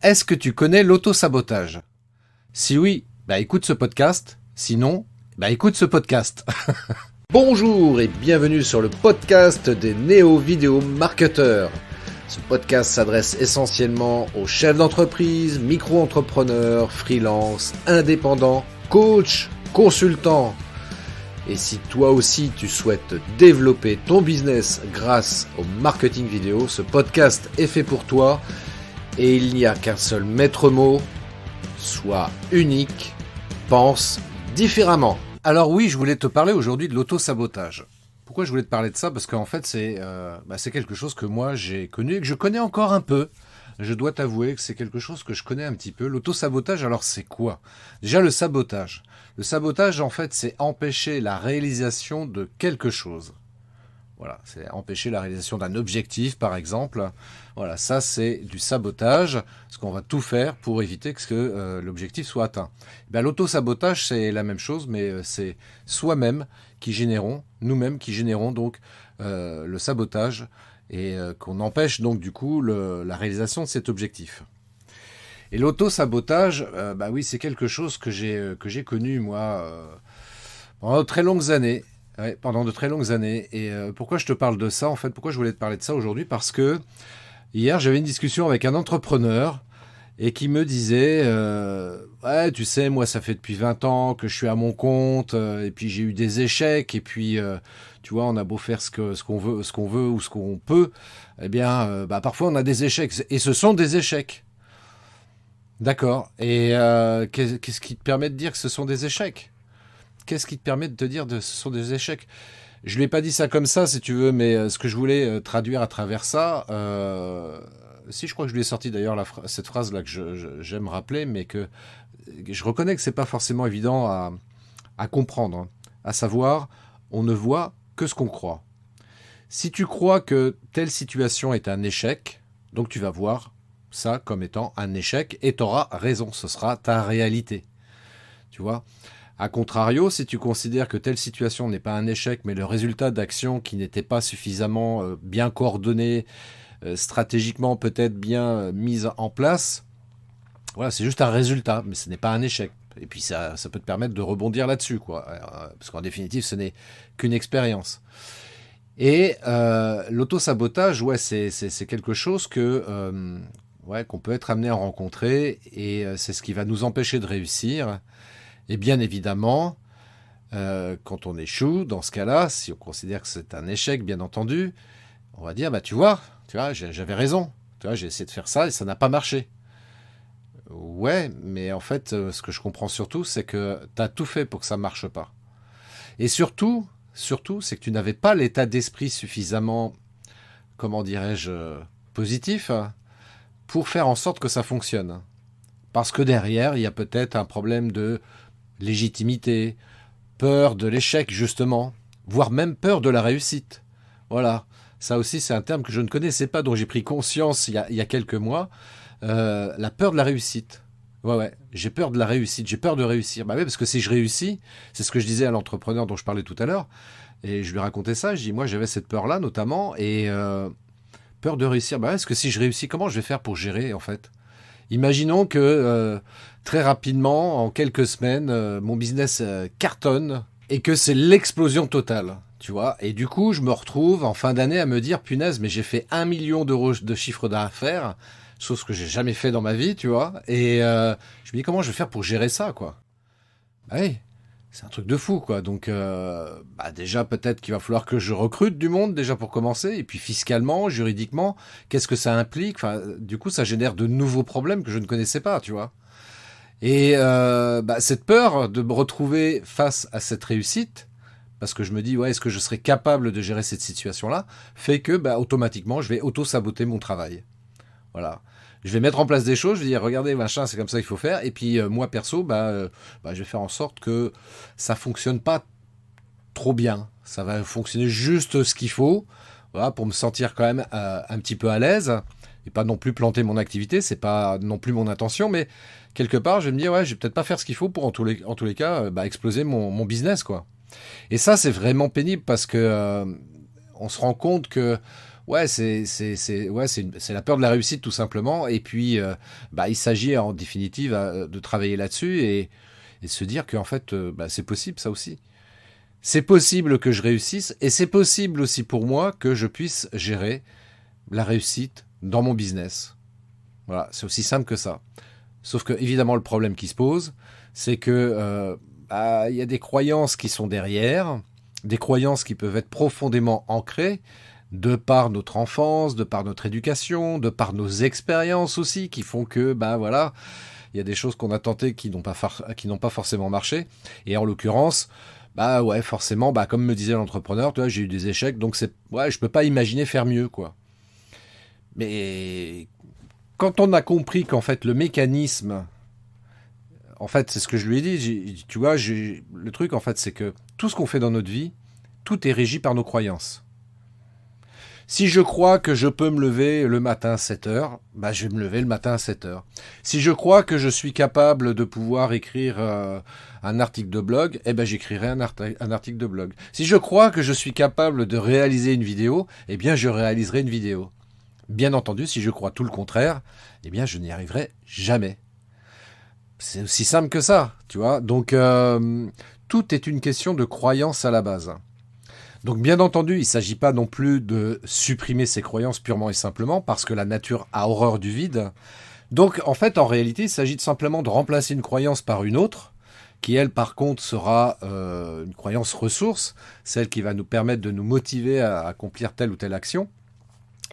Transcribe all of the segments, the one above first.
Est-ce que tu connais l'auto-sabotage? Si oui, écoute ce podcast. Sinon, écoute ce podcast. Bonjour et bienvenue sur le podcast des néo-vidéo marketeurs. Ce podcast s'adresse essentiellement aux chefs d'entreprise, micro-entrepreneurs, freelance, indépendants, coachs, consultants. Et si toi aussi tu souhaites développer ton business grâce au marketing vidéo, ce podcast est fait pour toi. Et il n'y a qu'un seul maître mot, sois unique, pense différemment. Alors oui, je voulais te parler aujourd'hui de l'auto-sabotage. Pourquoi je voulais te parler de ça? Parce qu'en fait, c'est quelque chose que moi j'ai connu et que je connais encore un peu. Je dois t'avouer que c'est quelque chose que je connais un petit peu. L'auto-sabotage, alors c'est quoi? Déjà le sabotage. Le sabotage, en fait, c'est empêcher la réalisation de quelque chose. Voilà, c'est empêcher la réalisation d'un objectif, par exemple. Voilà, ça c'est du sabotage, parce qu'on va tout faire pour éviter que l'objectif soit atteint. L'auto-sabotage, c'est la même chose, mais c'est soi-même qui générons, nous-mêmes qui générons donc le sabotage et qu'on empêche donc du coup la réalisation de cet objectif. Et l'auto-sabotage, oui, c'est quelque chose que j'ai connu moi pendant de très longues années. Ouais, pendant de très longues années. Et pourquoi je te parle de ça, en fait, pourquoi je voulais te parler de ça aujourd'hui? Parce que hier, j'avais une discussion avec un entrepreneur et qui me disait ouais, tu sais, moi, ça fait depuis 20 ans que je suis à mon compte, et puis j'ai eu des échecs, et puis, tu vois, on a beau faire ce qu'on veut ou ce qu'on peut, eh bien, parfois, on a des échecs. Et ce sont des échecs. D'accord. Et qu'est-ce qui te permet de dire que ce sont des échecs? Qu'est-ce qui te permet de te dire que ce sont des échecs? Je lui ai pas dit ça comme ça, si tu veux, mais ce que je voulais traduire à travers ça, si je crois que je lui ai sorti d'ailleurs cette phrase-là que j'aime rappeler, mais que je reconnais que c'est pas forcément évident à comprendre, hein. À savoir, on ne voit que ce qu'on croit. Si tu crois que telle situation est un échec, donc tu vas voir ça comme étant un échec et tu auras raison, ce sera ta réalité. Tu vois? A contrario, si tu considères que telle situation n'est pas un échec, mais le résultat d'actions qui n'étaient pas suffisamment bien coordonnées, stratégiquement peut-être bien mises en place, voilà, c'est juste un résultat, mais ce n'est pas un échec. Et puis ça peut te permettre de rebondir là-dessus, quoi. Parce qu'en définitive, ce n'est qu'une expérience. Et l'auto-sabotage, ouais, c'est quelque chose qu'on peut être amené à rencontrer, et c'est ce qui va nous empêcher de réussir. Et bien évidemment, quand on échoue, dans ce cas-là, si on considère que c'est un échec, bien entendu, on va dire, tu vois, j'avais raison. Tu vois, j'ai essayé de faire ça et ça n'a pas marché. Ouais, mais en fait, ce que je comprends surtout, c'est que tu as tout fait pour que ça ne marche pas. Et surtout, c'est que tu n'avais pas l'état d'esprit suffisamment, comment dirais-je, positif, pour faire en sorte que ça fonctionne. Parce que derrière, il y a peut-être un problème de légitimité, peur de l'échec justement, voire même peur de la réussite. Voilà, ça aussi c'est un terme que je ne connaissais pas, dont j'ai pris conscience il y a quelques mois, la peur de la réussite. Ouais, j'ai peur de la réussite, j'ai peur de réussir. Bah oui, parce que si je réussis, c'est ce que je disais à l'entrepreneur dont je parlais tout à l'heure, et je lui racontais ça, je dis moi j'avais cette peur-là notamment, et peur de réussir. Est-ce que si je réussis, comment je vais faire pour gérer en fait? Imaginons que très rapidement, en quelques semaines, mon business cartonne et que c'est l'explosion totale, tu vois. Et du coup, je me retrouve en fin d'année à me dire, punaise, mais j'ai fait 1 million d'euros de chiffre d'affaires, chose que j'ai jamais fait dans ma vie, tu vois. Et je me dis, comment je vais faire pour gérer ça, quoi? Oui, c'est un truc de fou, quoi. Donc, déjà, peut-être qu'il va falloir que je recrute du monde, déjà pour commencer. Et puis, fiscalement, juridiquement, qu'est-ce que ça implique? Enfin, du coup, ça génère de nouveaux problèmes que je ne connaissais pas, tu vois. Et cette peur de me retrouver face à cette réussite, parce que je me dis, ouais, est-ce que je serais capable de gérer cette situation-là, fait que, automatiquement, je vais auto-saboter mon travail. Voilà. Je vais mettre en place des choses, je vais dire, regardez, machin, c'est comme ça qu'il faut faire. Et puis, moi, perso, je vais faire en sorte que ça fonctionne pas trop bien. Ça va fonctionner juste ce qu'il faut, voilà, pour me sentir quand même un petit peu à l'aise. Et pas non plus planter mon activité, c'est pas non plus mon intention, mais quelque part, je vais me dire, ouais, je vais peut-être pas faire ce qu'il faut pour, en tous les cas, exploser mon business, quoi. Et ça, c'est vraiment pénible parce que on se rend compte que Ouais, c'est la peur de la réussite tout simplement. Et puis, il s'agit en définitive de travailler là-dessus et se dire qu'en fait, c'est possible ça aussi. C'est possible que je réussisse et c'est possible aussi pour moi que je puisse gérer la réussite dans mon business. Voilà, c'est aussi simple que ça. Sauf que évidemment le problème qui se pose, c'est que il y a des croyances qui sont derrière, des croyances qui peuvent être profondément ancrées de par notre enfance, de par notre éducation, de par nos expériences aussi, qui font que voilà, il y a des choses qu'on a tentées qui n'ont pas forcément marché. Et en l'occurrence, ouais, forcément, comme me disait l'entrepreneur, tu vois, j'ai eu des échecs, donc je peux pas imaginer faire mieux, quoi. Mais quand on a compris qu'en fait le mécanisme, en fait c'est ce que je lui ai dit, tu vois, le truc en fait c'est que tout ce qu'on fait dans notre vie, tout est régi par nos croyances. Si je crois que je peux me lever le matin à 7 heures, je vais me lever le matin à 7 heures. Si je crois que je suis capable de pouvoir écrire un article de blog, j'écrirai un article de blog. Si je crois que je suis capable de réaliser une vidéo, je réaliserai une vidéo. Bien entendu, si je crois tout le contraire, je n'y arriverai jamais. C'est aussi simple que ça, tu vois. Donc, tout est une question de croyance à la base. Donc, bien entendu, il ne s'agit pas non plus de supprimer ses croyances purement et simplement, parce que la nature a horreur du vide. Donc, en fait, en réalité, il s'agit simplement de remplacer une croyance par une autre, qui, elle, par contre, sera une croyance ressource, celle qui va nous permettre de nous motiver à accomplir telle ou telle action.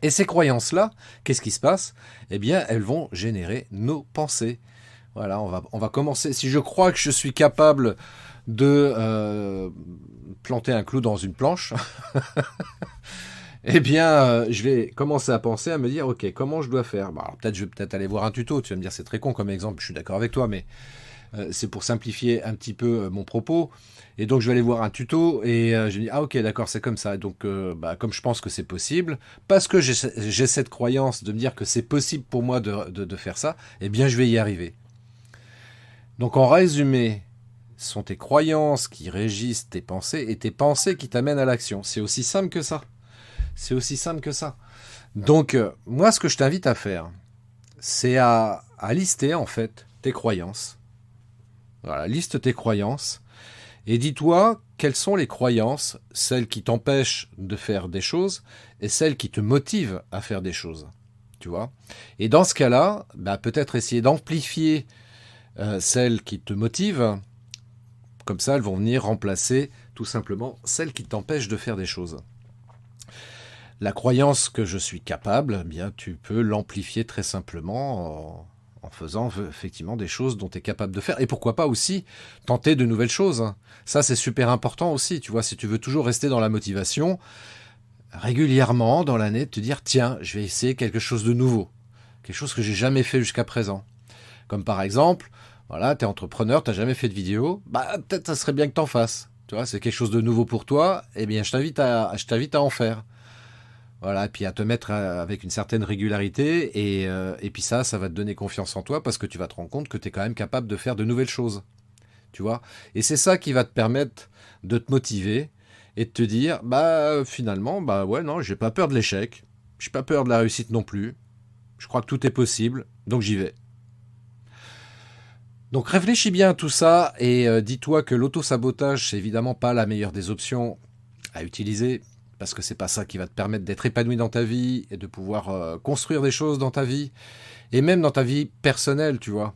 Et ces croyances-là, qu'est-ce qui se passe ? Elles vont générer nos pensées. Voilà, on va commencer. Si je crois que je suis capable de planter un clou dans une planche, je vais commencer à penser, à me dire, ok, comment je dois faire ? Alors, je vais peut-être aller voir un tuto. Tu vas me dire, c'est très con comme exemple, je suis d'accord avec toi, mais c'est pour simplifier un petit peu mon propos. Et donc, je vais aller voir un tuto et je me dis, ok, d'accord, c'est comme ça. Donc, comme je pense que c'est possible, parce que j'ai cette croyance de me dire que c'est possible pour moi de faire ça, je vais y arriver. Donc, en résumé, ce sont tes croyances qui régissent tes pensées et tes pensées qui t'amènent à l'action. C'est aussi simple que ça. C'est aussi simple que ça. Donc, moi, ce que je t'invite à faire, c'est à lister, en fait, tes croyances. Voilà, liste tes croyances. Et dis-toi quelles sont les croyances, celles qui t'empêchent de faire des choses et celles qui te motivent à faire des choses. Tu vois ? Et dans ce cas-là, peut-être essayer d'amplifier celles qui te motivent. Comme ça, elles vont venir remplacer tout simplement celles qui t'empêchent de faire des choses. La croyance que je suis capable, tu peux l'amplifier très simplement en faisant effectivement des choses dont tu es capable de faire. Et pourquoi pas aussi tenter de nouvelles choses. Ça, c'est super important aussi. Tu vois, si tu veux toujours rester dans la motivation, régulièrement dans l'année, te dire, tiens, je vais essayer quelque chose de nouveau. Quelque chose que j'ai jamais fait jusqu'à présent. Comme par exemple, voilà, tu es entrepreneur, tu n'as jamais fait de vidéo, peut-être ça serait bien que tu en fasses. Tu vois, c'est quelque chose de nouveau pour toi, je t'invite à en faire. Voilà, et puis à te mettre avec une certaine régularité, et puis ça va te donner confiance en toi, parce que tu vas te rendre compte que tu es quand même capable de faire de nouvelles choses. Tu vois ? Et c'est ça qui va te permettre de te motiver, et de te dire, finalement, ouais, non, j'ai pas peur de l'échec, j'ai pas peur de la réussite non plus, je crois que tout est possible, donc j'y vais. Donc réfléchis bien à tout ça et dis-toi que l'auto-sabotage, c'est évidemment pas la meilleure des options à utiliser, parce que c'est pas ça qui va te permettre d'être épanoui dans ta vie et de pouvoir construire des choses dans ta vie, et même dans ta vie personnelle, tu vois.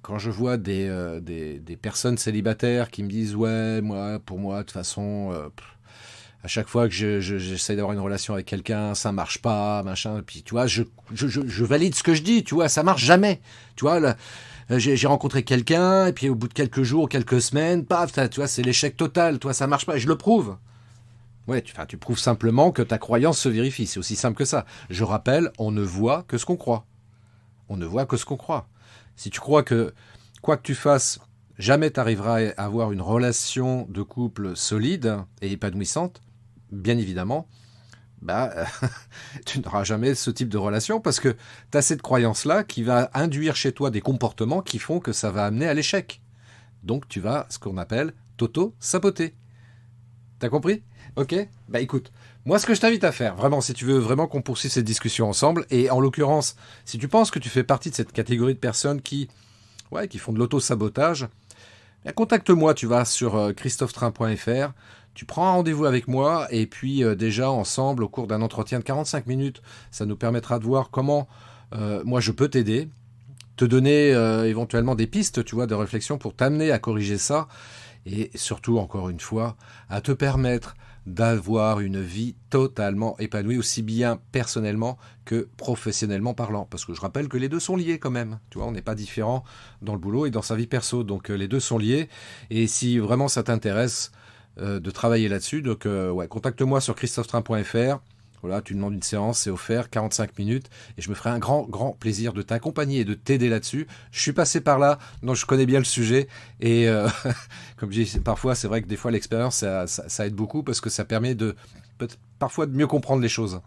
Quand je vois des personnes célibataires qui me disent « Ouais, pour moi, de toute façon, à chaque fois que j'essaie d'avoir une relation avec quelqu'un, ça marche pas, machin. » Puis tu vois, je valide ce que je dis, tu vois, ça marche jamais. Tu vois, là, j'ai rencontré quelqu'un, et puis au bout de quelques jours, quelques semaines, paf, tu vois, c'est l'échec total, toi, ça marche pas, et je le prouve. Ouais, tu prouves simplement que ta croyance se vérifie, c'est aussi simple que ça. Je rappelle, on ne voit que ce qu'on croit. On ne voit que ce qu'on croit. Si tu crois que, quoi que tu fasses, jamais tu arriveras à avoir une relation de couple solide et épanouissante, bien évidemment, tu n'auras jamais ce type de relation, parce que tu as cette croyance-là qui va induire chez toi des comportements qui font que ça va amener à l'échec. Donc tu vas, ce qu'on appelle, t'auto-saboter. T'as compris ? Ok ? Bah écoute, moi ce que je t'invite à faire, vraiment, si tu veux vraiment qu'on poursuive cette discussion ensemble, et en l'occurrence, si tu penses que tu fais partie de cette catégorie de personnes qui font de l'auto-sabotage, contacte-moi, tu vas sur christophetrain.fr, tu prends un rendez-vous avec moi, et puis déjà ensemble, au cours d'un entretien de 45 minutes, ça nous permettra de voir comment moi je peux t'aider, te donner éventuellement des pistes, tu vois, de réflexion pour t'amener à corriger ça, et surtout, encore une fois, à te permettre d'avoir une vie totalement épanouie, aussi bien personnellement que professionnellement parlant. Parce que je rappelle que les deux sont liés quand même. Tu vois, on n'est pas différent dans le boulot et dans sa vie perso. Donc les deux sont liés. Et si vraiment ça t'intéresse de travailler là-dessus, donc contacte-moi sur christophetrain.fr. Voilà, tu demandes une séance, c'est offert, 45 minutes, et je me ferai un grand, grand plaisir de t'accompagner et de t'aider là-dessus. Je suis passé par là, donc je connais bien le sujet, et comme je dis, parfois, c'est vrai que des fois, l'expérience, ça aide beaucoup, parce que ça permet parfois de mieux comprendre les choses.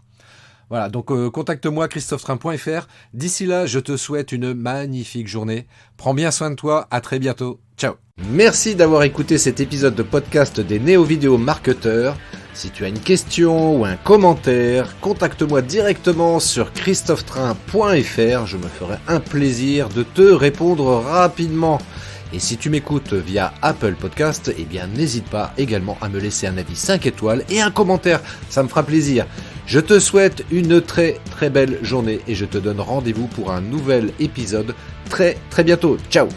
Voilà, donc contacte-moi, christophetrain.fr. D'ici là, je te souhaite une magnifique journée. Prends bien soin de toi, à très bientôt. Ciao. Merci d'avoir écouté cet épisode de podcast des Néo-Vidéo Marketeurs. Si tu as une question ou un commentaire, contacte-moi directement sur christophetrain.fr. Je me ferai un plaisir de te répondre rapidement. Et si tu m'écoutes via Apple Podcast, eh bien n'hésite pas également à me laisser un avis 5 étoiles et un commentaire, ça me fera plaisir. Je te souhaite une très très belle journée et je te donne rendez-vous pour un nouvel épisode très très bientôt. Ciao.